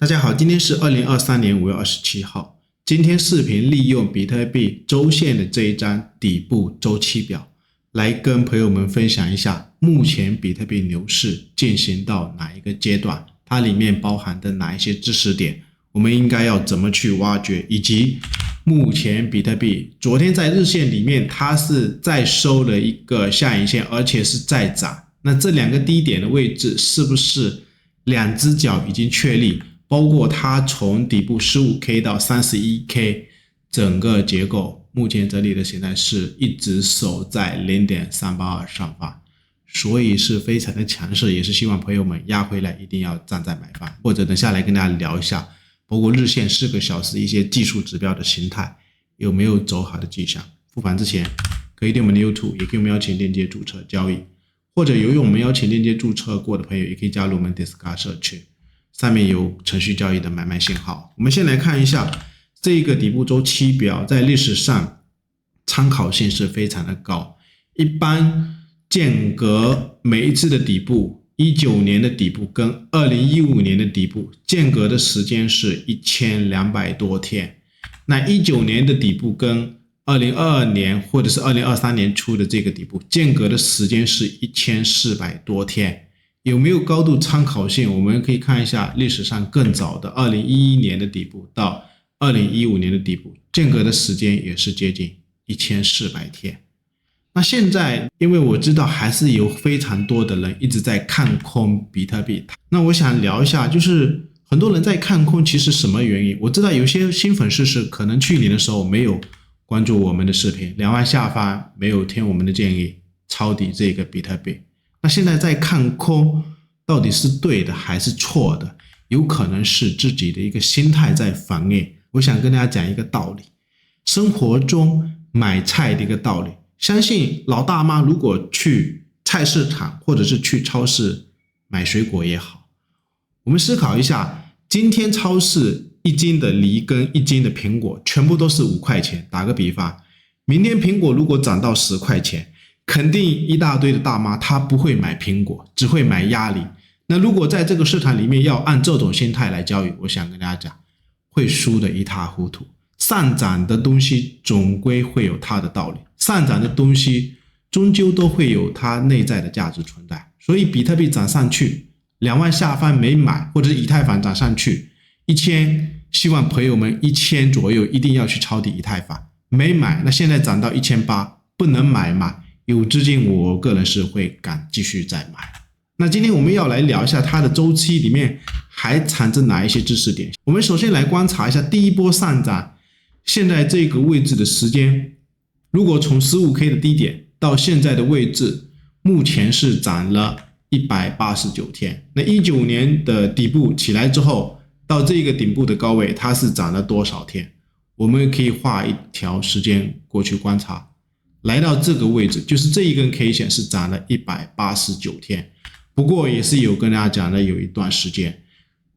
大家好，今天是2023年5月27号。今天视频利用比特币周线的这一张底部周期表，来跟朋友们分享一下目前比特币牛市进行到哪一个阶段，它里面包含的哪一些知识点，我们应该要怎么去挖掘，以及目前比特币昨天在日线里面它是再收了一个下影线，而且是再涨，那这两个低点的位置是不是两只脚已经确立，包括它从底部 15K 到 31K 整个结构目前整理的形态是一直守在 0.382 上方，所以是非常的强势，也是希望朋友们压回来一定要站在买方，或者等下来跟大家聊一下包括日线4个小时一些技术指标的形态有没有走好的迹象。复盘之前可以点我们的 YouTube， 也可以我们邀请链接注册交易，或者由于我们邀请链接注册过的朋友也可以加入我们 Discord 社区，上面有程序交易的买卖信号。我们先来看一下这个底部周期表，在历史上参考性是非常的高，一般间隔每一次的底部，19年的底部跟2015年的底部间隔的时间是1200多天，那19年的底部跟2022年或者是2023年初的这个底部间隔的时间是1400多天，有没有高度参考性？我们可以看一下历史上更早的2011年的底部到2015年的底部间隔的时间也是接近1400天。那现在因为我知道还是有非常多的人一直在看空比特币，那我想聊一下，就是很多人在看空其实什么原因。我知道有些新粉丝是可能去年的时候没有关注我们的视频，2万下方没有听我们的建议抄底这个比特币，那现在在看空到底是对的还是错的，有可能是自己的一个心态在反映。我想跟大家讲一个道理，生活中买菜的一个道理，相信老大妈如果去菜市场或者是去超市买水果也好，我们思考一下，今天超市1斤的梨跟1斤的苹果全部都是5块钱，打个比方，明天苹果如果涨到10块钱，肯定一大堆的大妈她不会买苹果，只会买鸭梨。那如果在这个市场里面要按这种心态来交易，我想跟大家讲会输得一塌糊涂。上涨的东西总归会有它的道理，上涨的东西终究都会有它内在的价值存在。所以比特币涨上去2万下方没买，或者是以太坊涨上去1000，希望朋友们1000左右一定要去抄底以太坊，没买，那现在涨到1800不能买嘛，有资金我个人是会敢继续再买。那今天我们要来聊一下它的周期里面还藏着哪一些知识点。我们首先来观察一下第一波上涨现在这个位置的时间，如果从 15K 的低点到现在的位置，目前是涨了189天。那19年的底部起来之后到这个顶部的高位，它是涨了多少天？我们可以画一条时间过去观察，来到这个位置，就是这一根 K 线是涨了189天。不过也是有跟大家讲的有一段时间，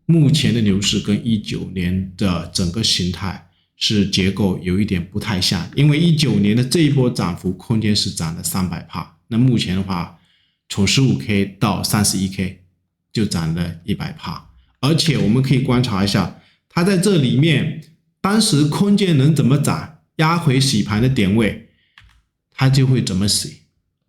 目前的牛市跟19年的整个形态是结构有一点不太像，因为19年的这一波涨幅空间是涨了300%，那目前的话从 15K 到 31K 就涨了100%，而且我们可以观察一下它在这里面当时空间能怎么涨，压回洗盘的点位它就会怎么洗，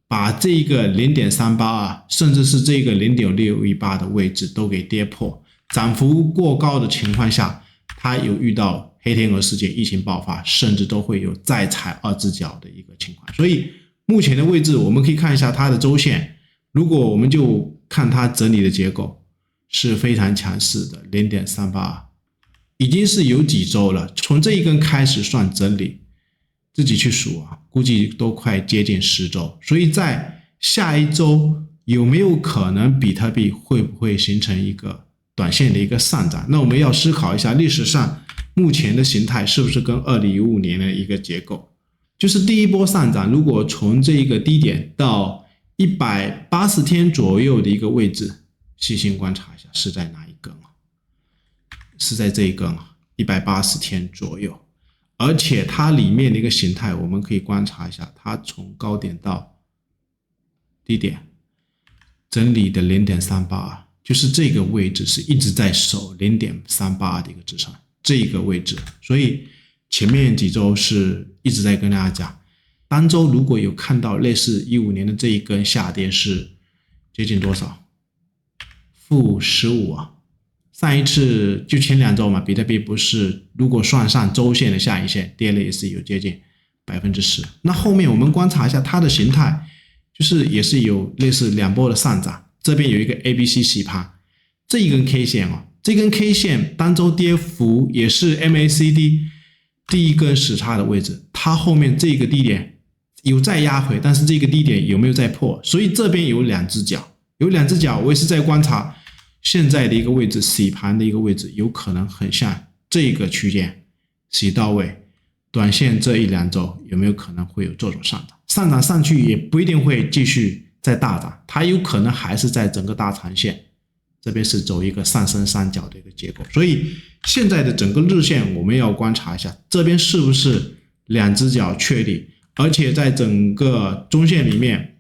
把这个 0.382 甚至是这个 0.618 的位置都给跌破，涨幅过高的情况下，它有遇到黑天鹅事件、疫情爆发，甚至都会有再踩2只脚的一个情况。所以目前的位置我们可以看一下它的周线，如果我们就看它整理的结构是非常强势的， 0.382 已经是有几周了，从这一根开始算整理，自己去数啊，估计都快接近10周。所以在下一周有没有可能比特币会不会形成一个短线的一个上涨？那我们要思考一下历史上目前的形态是不是跟2015年的一个结构，就是第一波上涨如果从这个低点到180天左右的一个位置，细心观察一下是在哪一根啊？是在这一根啊，180天左右。而且它里面的一个形态我们可以观察一下，它从高点到低点整理的 0.382就是这个位置是一直在守 0.382 的一个支撑，这个位置。所以前面几周是一直在跟大家讲，单周如果有看到类似15年的这一根下跌是接近多少？负15啊。上一次就前2周嘛，比特币不是如果算上周线的下影线跌了也是有接近 10%。那后面我们观察一下它的形态，就是也是有类似2波的上涨，这边有一个 ABC 洗盘，这一根 K 线这根 K 线单周跌幅也是 MACD 第一根时差的位置，它后面这个低点有再压回，但是这个低点有没有再破？所以这边有2只脚，我也是在观察现在的一个位置，洗盘的一个位置有可能很像这个区间洗到位，短线这1-2周有没有可能会有这种上涨？上涨上去也不一定会继续再大涨，它有可能还是在整个大长线这边是走一个上升三角的一个结构。所以现在的整个日线我们要观察一下，这边是不是2只脚确立，而且在整个中线里面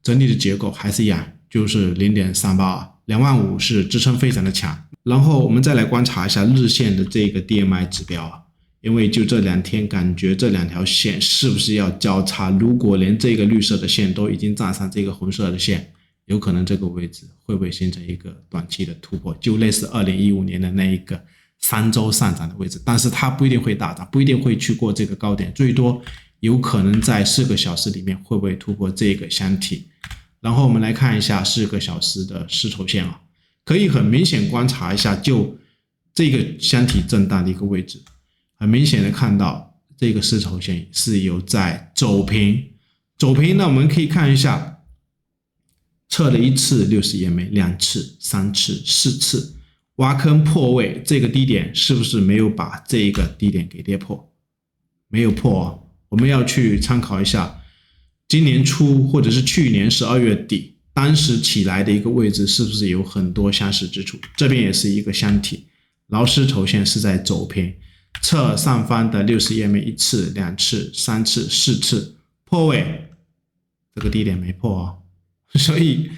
整体的结构还是一样，就是 0.382，25000是支撑非常的强。然后我们再来观察一下日线的这个 DMI 指标因为就这2天感觉这2条线是不是要交叉，如果连这个绿色的线都已经站上这个红色的线，有可能这个位置会不会形成一个短期的突破，就类似2015年的那一个3周上涨的位置，但是它不一定会大涨，不一定会去过这个高点，最多有可能在4个小时里面会不会突破这个箱体。然后我们来看一下4个小时的丝绸线可以很明显观察一下，就这个箱体震荡的一个位置，很明显的看到这个丝绸线是有在走平，那我们可以看一下，测了1次60页枚，2次、3次、4次，挖坑破位，这个低点是不是没有把这一个低点给跌破？没有破我们要去参考一下今年初或者是去年12月底当时起来的一个位置，是不是有很多相似之处？这边也是一个箱体，然后丝绸线是在走平，测上方的60页枚1次、2次、3次、4次破位，这个低点没破所以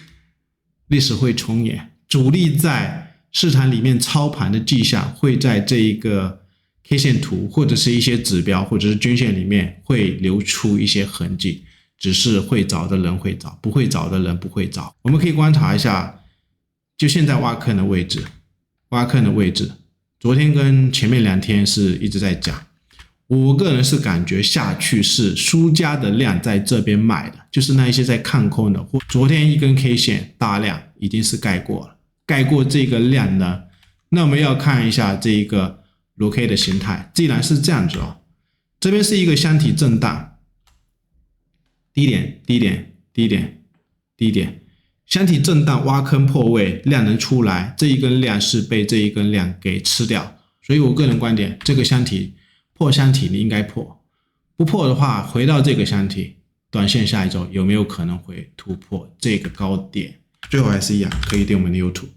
历史会重演，主力在市场里面操盘的迹象会在这一个 K 线图或者是一些指标或者是均线里面会留出一些痕迹，只是会找的人会找，不会找的人不会找。我们可以观察一下，就现在挖坑的位置，昨天跟前面2天是一直在讲，我个人是感觉下去是输家的量在这边买的，就是那一些在看空的，或昨天一根 K 线大量已经是盖过了，盖过这个量呢，那我们要看一下这一个螺 K 的形态，既然是这样子这边是一个箱体震荡，低点，箱体震荡挖坑破位，量能出来，这一根量是被这一根量给吃掉，所以我个人观点，这个箱体破箱体你应该破，不破的话回到这个箱体，短线下一周有没有可能会突破这个高点？最后还是一样，可以订我们的 YouTube。